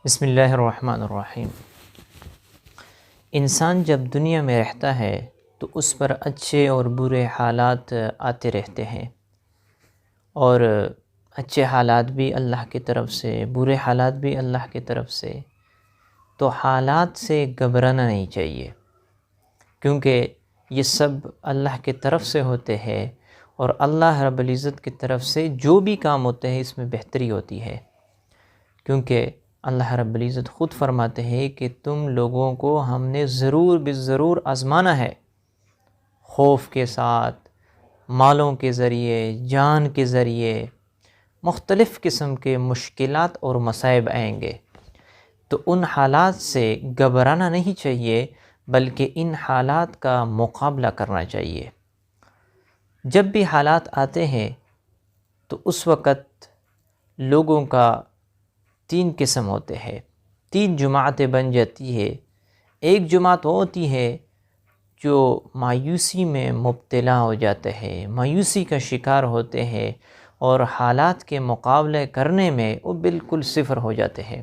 بسم اللہ الرحمن الرحیم۔ انسان جب دنیا میں رہتا ہے تو اس پر اچھے اور برے حالات آتے رہتے ہیں، اور اچھے حالات بھی اللہ کی طرف سے، برے حالات بھی اللہ کی طرف سے۔ تو حالات سے گھبرانا نہیں چاہیے، کیونکہ یہ سب اللہ کی طرف سے ہوتے ہیں، اور اللہ رب العزت کی طرف سے جو بھی کام ہوتے ہیں اس میں بہتری ہوتی ہے، کیونکہ اللہ رب العزت خود فرماتے ہیں کہ تم لوگوں کو ہم نے ضرور بالضرور آزمانا ہے، خوف کے ساتھ، مالوں کے ذریعے، جان کے ذریعے، مختلف قسم کے مشکلات اور مصائب آئیں گے۔ تو ان حالات سے گھبرانا نہیں چاہیے، بلکہ ان حالات کا مقابلہ کرنا چاہیے۔ جب بھی حالات آتے ہیں تو اس وقت لوگوں کا 3 قسم ہوتے ہیں، 3 جماعتیں بن جاتی ہے۔ ایک جماعت وہ ہوتی ہے جو مایوسی میں مبتلا ہو جاتے ہیں، مایوسی کا شکار ہوتے ہیں، اور حالات کے مقابلے کرنے میں وہ بالکل صفر ہو جاتے ہیں۔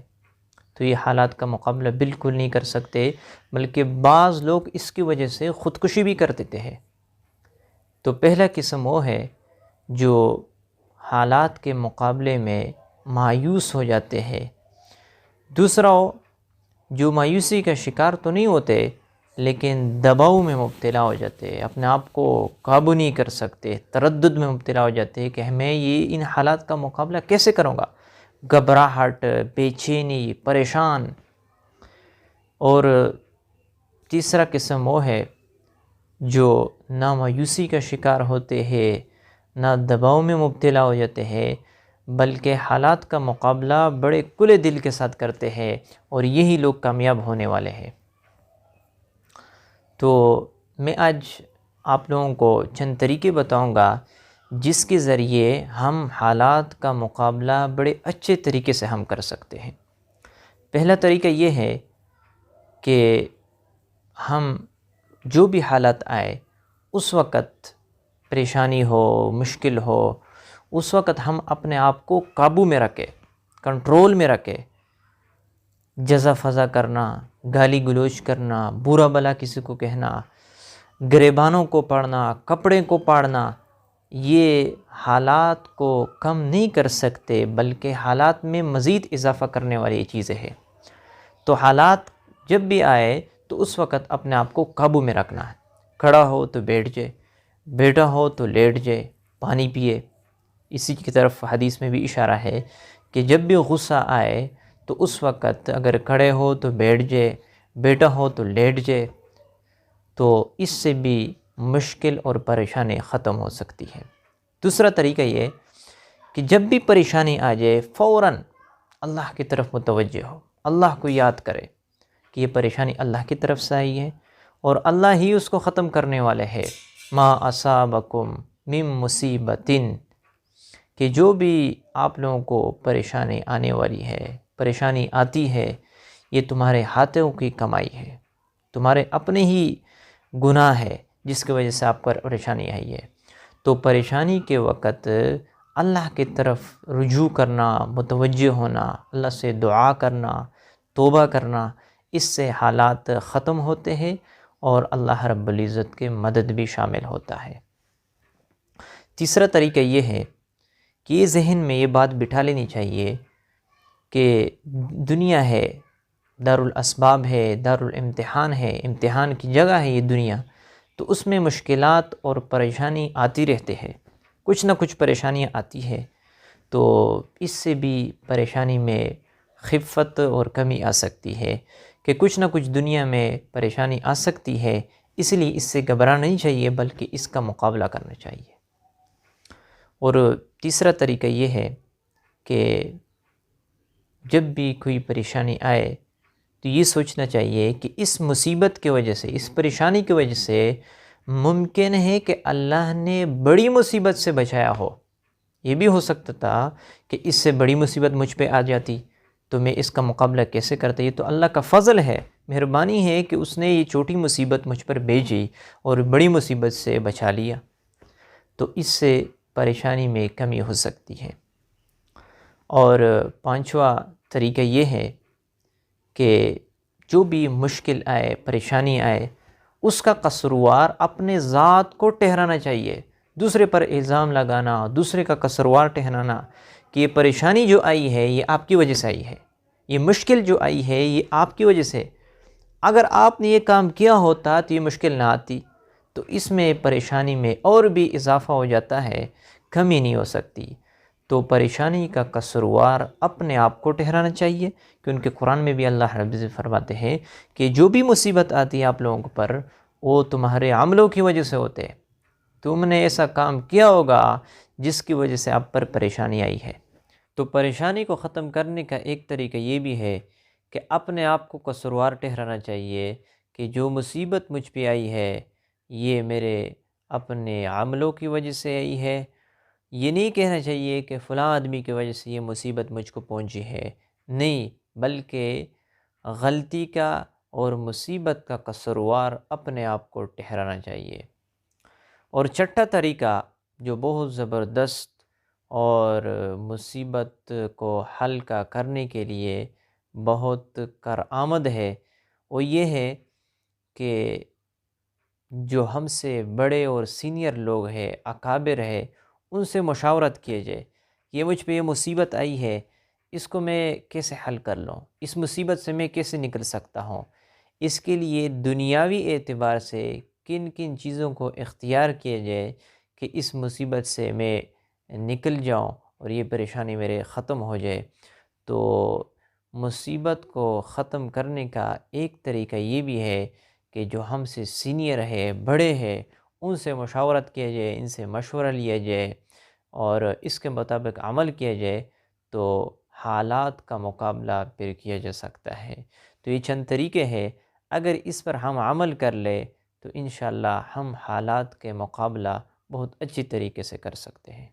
تو یہ حالات کا مقابلہ بالکل نہیں کر سکتے، بلکہ بعض لوگ اس کی وجہ سے خودکشی بھی کر دیتے ہیں۔ تو پہلا قسم وہ ہے جو حالات کے مقابلے میں مایوس ہو جاتے ہیں۔ دوسرا جو مایوسی کا شکار تو نہیں ہوتے، لیکن دباؤ میں مبتلا ہو جاتے ہیں، اپنے آپ کو قابو نہیں کر سکتے، تردد میں مبتلا ہو جاتے ہیں کہ میں ان حالات کا مقابلہ کیسے کروں گا، گھبراہٹ، بے چینی، پریشان۔ اور تیسرا قسم وہ ہے جو نہ مایوسی کا شکار ہوتے ہیں، نہ دباؤ میں مبتلا ہو جاتے ہیں، بلکہ حالات کا مقابلہ بڑے کھلے دل کے ساتھ کرتے ہیں، اور یہی لوگ کامیاب ہونے والے ہیں۔ تو میں آج آپ لوگوں کو چند طریقے بتاؤں گا جس کے ذریعے ہم حالات کا مقابلہ بڑے اچھے طریقے سے ہم کر سکتے ہیں۔ پہلا طریقہ یہ ہے کہ ہم جو بھی حالات آئے، اس وقت پریشانی ہو، مشکل ہو، اس وقت ہم اپنے آپ کو قابو میں رکھیں، کنٹرول میں رکھیں۔ جزا فضا کرنا، گالی گلوچ کرنا، برا بلا کسی کو کہنا، گریبانوں کو پڑھنا، کپڑے کو پاڑنا، یہ حالات کو کم نہیں کر سکتے، بلکہ حالات میں مزید اضافہ کرنے والی چیزیں ہیں۔ تو حالات جب بھی آئے تو اس وقت اپنے آپ کو قابو میں رکھنا ہے۔ کھڑا ہو تو بیٹھ جائے، بیٹھا ہو تو لیٹ جائے، پانی پیے۔ اسی کی طرف حدیث میں بھی اشارہ ہے کہ جب بھی غصہ آئے تو اس وقت اگر کھڑے ہو تو بیٹھ جائے، بیٹھا ہو تو لیٹ جائے، تو اس سے بھی مشکل اور پریشانی ختم ہو سکتی ہے۔ دوسرا طریقہ یہ کہ جب بھی پریشانی آ جائے فوراً اللہ کی طرف متوجہ ہو، اللہ کو یاد کرے کہ یہ پریشانی اللہ کی طرف سے آئی ہے، اور اللہ ہی اس کو ختم کرنے والے ہے۔ ما اصابکم من مصیبت، کہ جو بھی آپ لوگوں کو پریشانی آنے والی ہے، پریشانی آتی ہے، یہ تمہارے ہاتھوں کی کمائی ہے، تمہارے اپنے ہی گناہ ہے جس کی وجہ سے آپ پر پریشانی آئی ہے۔ تو پریشانی کے وقت اللہ کی طرف رجوع کرنا، متوجہ ہونا، اللہ سے دعا کرنا، توبہ کرنا، اس سے حالات ختم ہوتے ہیں، اور اللہ رب العزت کے مدد بھی شامل ہوتا ہے۔ تیسرا طریقہ یہ ہے کہ یہ ذہن میں یہ بات بٹھا لینی چاہیے کہ دنیا ہے، دارالاسباب ہے، دارالامتحان ہے، امتحان کی جگہ ہے یہ دنیا، تو اس میں مشکلات اور پریشانی آتی رہتے ہیں، کچھ نہ کچھ پریشانیاں آتی ہے۔ تو اس سے بھی پریشانی میں خفت اور کمی آ سکتی ہے کہ کچھ نہ کچھ دنیا میں پریشانی آ سکتی ہے، اس لیے اس سے گھبرانا نہیں چاہیے، بلکہ اس کا مقابلہ کرنا چاہیے۔ اور تیسرا طریقہ یہ ہے کہ جب بھی کوئی پریشانی آئے تو یہ سوچنا چاہیے کہ اس مصیبت کی وجہ سے، اس پریشانی کی وجہ سے ممکن ہے کہ اللہ نے بڑی مصیبت سے بچایا ہو۔ یہ بھی ہو سکتا تھا کہ اس سے بڑی مصیبت مجھ پہ آ جاتی، تو میں اس کا مقابلہ کیسے کرتا؟ یہ تو اللہ کا فضل ہے، مہربانی ہے کہ اس نے یہ چھوٹی مصیبت مجھ پر بھیجی اور بڑی مصیبت سے بچا لیا۔ تو اس سے پریشانی میں کمی ہو سکتی ہے۔ اور پانچواں طریقہ یہ ہے کہ جو بھی مشکل آئے، پریشانی آئے، اس کا قصروار اپنے ذات کو ٹھہرانا چاہیے، دوسرے پر الزام لگانا، دوسرے کا قصروار ٹھہرانا کہ یہ پریشانی جو آئی ہے یہ آپ کی وجہ سے آئی ہے، یہ مشکل جو آئی ہے یہ آپ کی وجہ سے، اگر آپ نے یہ کام کیا ہوتا تو یہ مشکل نہ آتی، تو اس میں پریشانی میں اور بھی اضافہ ہو جاتا ہے، کمی نہیں ہو سکتی۔ تو پریشانی کا قصروار اپنے آپ کو ٹھہرانا چاہیے، کیونکہ قرآن میں بھی اللہ رب العزت فرماتے ہیں کہ جو بھی مصیبت آتی ہے آپ لوگوں پر وہ تمہارے عملوں کی وجہ سے ہوتے ہیں، تم نے ایسا کام کیا ہوگا جس کی وجہ سے آپ پر پریشانی آئی ہے۔ تو پریشانی کو ختم کرنے کا ایک طریقہ یہ بھی ہے کہ اپنے آپ کو قصروار ٹھہرانا چاہیے کہ جو مصیبت مجھ پہ آئی ہے یہ میرے اپنے عملوں کی وجہ سے آئی ہے، یہ نہیں کہنا چاہیے کہ فلاں آدمی کی وجہ سے یہ مصیبت مجھ کو پہنچی ہے، نہیں، بلکہ غلطی کا اور مصیبت کا قصروار اپنے آپ کو ٹھہرانا چاہیے۔ اور چھٹا طریقہ جو بہت زبردست اور مصیبت کو حل کرنے کے لیے بہت کارآمد ہے، وہ یہ ہے کہ جو ہم سے بڑے اور سینئر لوگ ہیں، اکابر ہیں، ان سے مشاورت کیے جائے، یہ مجھ پہ یہ مصیبت آئی ہے، اس کو میں کیسے حل کر لوں، اس مصیبت سے میں کیسے نکل سکتا ہوں، اس کے لیے دنیاوی اعتبار سے کن کن چیزوں کو اختیار کیا جائے کہ اس مصیبت سے میں نکل جاؤں اور یہ پریشانی میرے ختم ہو جائے۔ تو مصیبت کو ختم کرنے کا ایک طریقہ یہ بھی ہے کہ جو ہم سے سینئر ہے، بڑے ہیں، ان سے مشاورت کیا جائے، ان سے مشورہ لیا جائے اور اس کے مطابق عمل کیا جائے، تو حالات کا مقابلہ پھر کیا جا سکتا ہے۔ تو یہ چند طریقے ہیں، اگر اس پر ہم عمل کر لیں تو انشاءاللہ ہم حالات کے مقابلہ بہت اچھی طریقے سے کر سکتے ہیں۔